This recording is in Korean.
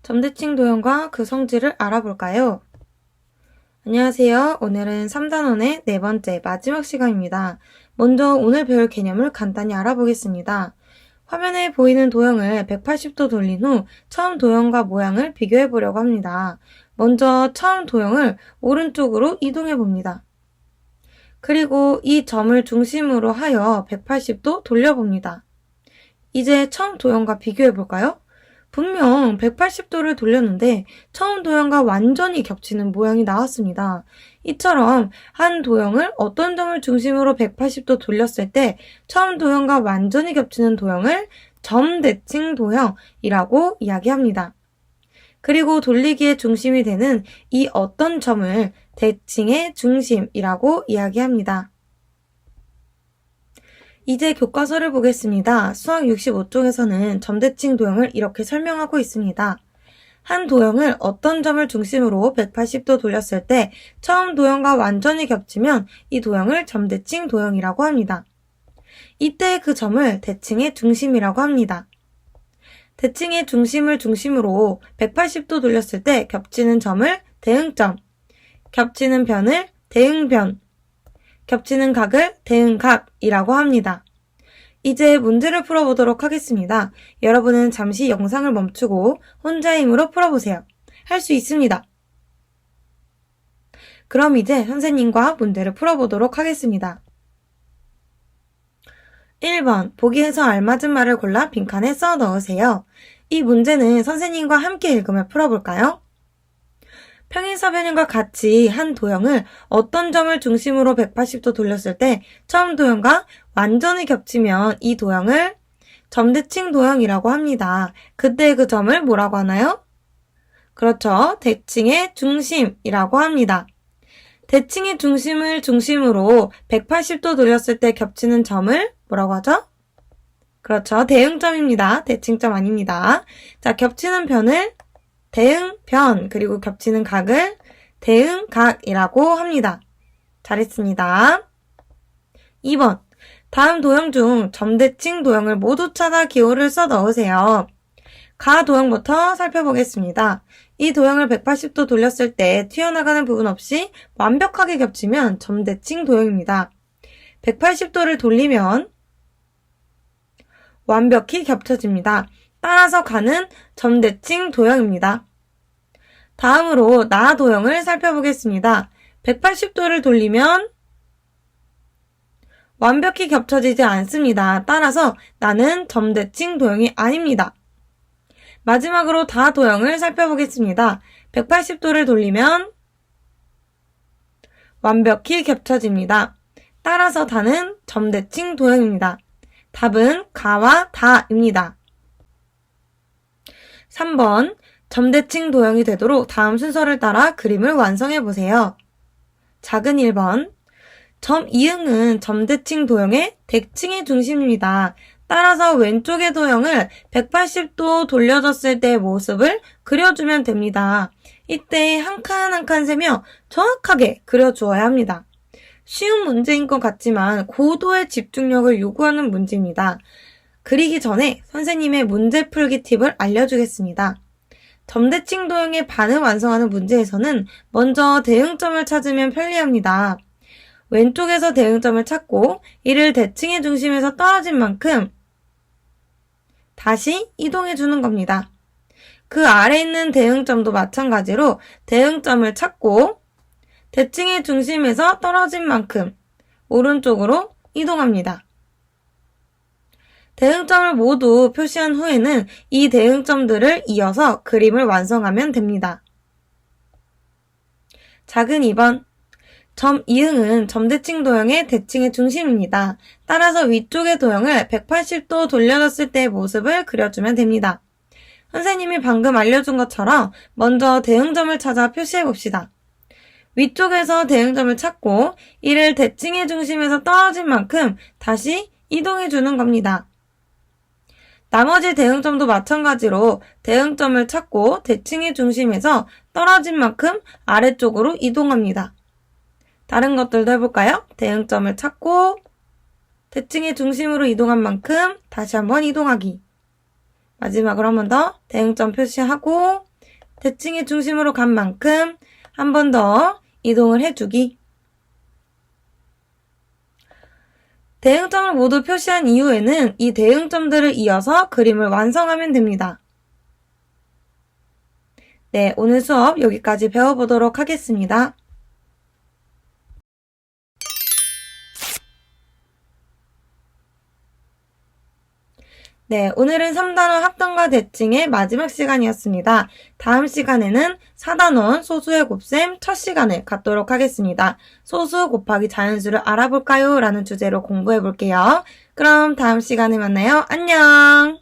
점대칭 도형과 그 성질을 알아볼까요? 안녕하세요. 오늘은 3단원의 네 번째 마지막 시간입니다. 먼저 오늘 배울 개념을 간단히 알아보겠습니다. 화면에 보이는 도형을 180도 돌린 후 처음 도형과 모양을 비교해 보려고 합니다. 먼저 처음 도형을 오른쪽으로 이동해 봅니다. 그리고 이 점을 중심으로 하여 180도 돌려봅니다. 이제 처음 도형과 비교해 볼까요? 분명 180도를 돌렸는데 처음 도형과 완전히 겹치는 모양이 나왔습니다. 이처럼 한 도형을 어떤 점을 중심으로 180도 돌렸을 때 처음 도형과 완전히 겹치는 도형을 점대칭 도형이라고 이야기합니다. 그리고 돌리기의 중심이 되는 이 어떤 점을 대칭의 중심이라고 이야기합니다. 이제 교과서를 보겠습니다. 수학 65쪽에서는 점대칭 도형을 이렇게 설명하고 있습니다. 한 도형을 어떤 점을 중심으로 180도 돌렸을 때 처음 도형과 완전히 겹치면 이 도형을 점대칭 도형이라고 합니다. 이때 그 점을 대칭의 중심이라고 합니다. 대칭의 중심을 중심으로 180도 돌렸을 때 겹치는 점을 대응점, 겹치는 변을 대응변, 겹치는 각을 대응각이라고 합니다. 이제 문제를 풀어보도록 하겠습니다. 여러분은 잠시 영상을 멈추고 혼자의 힘으로 풀어보세요. 할 수 있습니다. 그럼 이제 선생님과 문제를 풀어보도록 하겠습니다. 1번, 보기에서 알맞은 말을 골라 빈칸에 써 넣으세요. 이 문제는 선생님과 함께 읽으며 풀어볼까요? 평행사변형과 같이 한 도형을 어떤 점을 중심으로 180도 돌렸을 때 처음 도형과 완전히 겹치면 이 도형을 점대칭 도형이라고 합니다. 그때 그 점을 뭐라고 하나요? 그렇죠. 대칭의 중심이라고 합니다. 대칭의 중심을 중심으로 180도 돌렸을 때 겹치는 점을 뭐라고 하죠? 그렇죠. 대응점입니다. 대칭점 아닙니다. 자, 겹치는 변을 대응변, 그리고 겹치는 각을 대응각이라고 합니다. 잘했습니다. 2번, 다음 도형 중 점대칭 도형을 모두 찾아 기호를 써 넣으세요. 가 도형부터 살펴보겠습니다. 이 도형을 180도 돌렸을 때 튀어나가는 부분 없이 완벽하게 겹치면 점대칭 도형입니다. 180도를 돌리면 완벽히 겹쳐집니다. 따라서 가는 점대칭 도형입니다. 다음으로 나 도형을 살펴보겠습니다. 180도를 돌리면 완벽히 겹쳐지지 않습니다. 따라서 나는 점대칭 도형이 아닙니다. 마지막으로 다 도형을 살펴보겠습니다. 180도를 돌리면 완벽히 겹쳐집니다. 따라서 다는 점대칭 도형입니다. 답은 가와 다입니다. 3번, 점대칭 도형이 되도록 다음 순서를 따라 그림을 완성해보세요. 작은 1번, 점 이응은 점대칭 도형의 대칭의 중심입니다. 따라서 왼쪽의 도형을 180도 돌려줬을 때의 모습을 그려주면 됩니다. 이때 한 칸 한 칸 세며 정확하게 그려주어야 합니다. 쉬운 문제인 것 같지만 고도의 집중력을 요구하는 문제입니다. 그리기 전에 선생님의 문제 풀기 팁을 알려주겠습니다. 점대칭 도형의 반을 완성하는 문제에서는 먼저 대응점을 찾으면 편리합니다. 왼쪽에서 대응점을 찾고 이를 대칭의 중심에서 떨어진 만큼 다시 이동해 주는 겁니다. 그 아래 있는 대응점도 마찬가지로 대응점을 찾고 대칭의 중심에서 떨어진 만큼 오른쪽으로 이동합니다. 대응점을 모두 표시한 후에는 이 대응점들을 이어서 그림을 완성하면 됩니다. 작은 2번, 점 이응은 점대칭 도형의 대칭의 중심입니다. 따라서 위쪽의 도형을 180도 돌려줬을 때의 모습을 그려주면 됩니다. 선생님이 방금 알려준 것처럼 먼저 대응점을 찾아 표시해봅시다. 위쪽에서 대응점을 찾고 이를 대칭의 중심에서 떨어진 만큼 다시 이동해주는 겁니다. 나머지 대응점도 마찬가지로 대응점을 찾고 대칭의 중심에서 떨어진 만큼 아래쪽으로 이동합니다. 다른 것들도 해볼까요? 대응점을 찾고 대칭의 중심으로 이동한 만큼 다시 한번 이동하기. 마지막으로 한 번 더 대응점 표시하고 대칭의 중심으로 간 만큼 한 번 더 이동을 해주기. 대응점을 모두 표시한 이후에는 이 대응점들을 이어서 그림을 완성하면 됩니다. 네, 오늘 수업 여기까지 배워보도록 하겠습니다. 네, 오늘은 3단원 합성과 대칭의 마지막 시간이었습니다. 다음 시간에는 4단원 소수의 곱셈 첫 시간을 갖도록 하겠습니다. 소수 곱하기 자연수를 알아볼까요? 라는 주제로 공부해 볼게요. 그럼 다음 시간에 만나요. 안녕!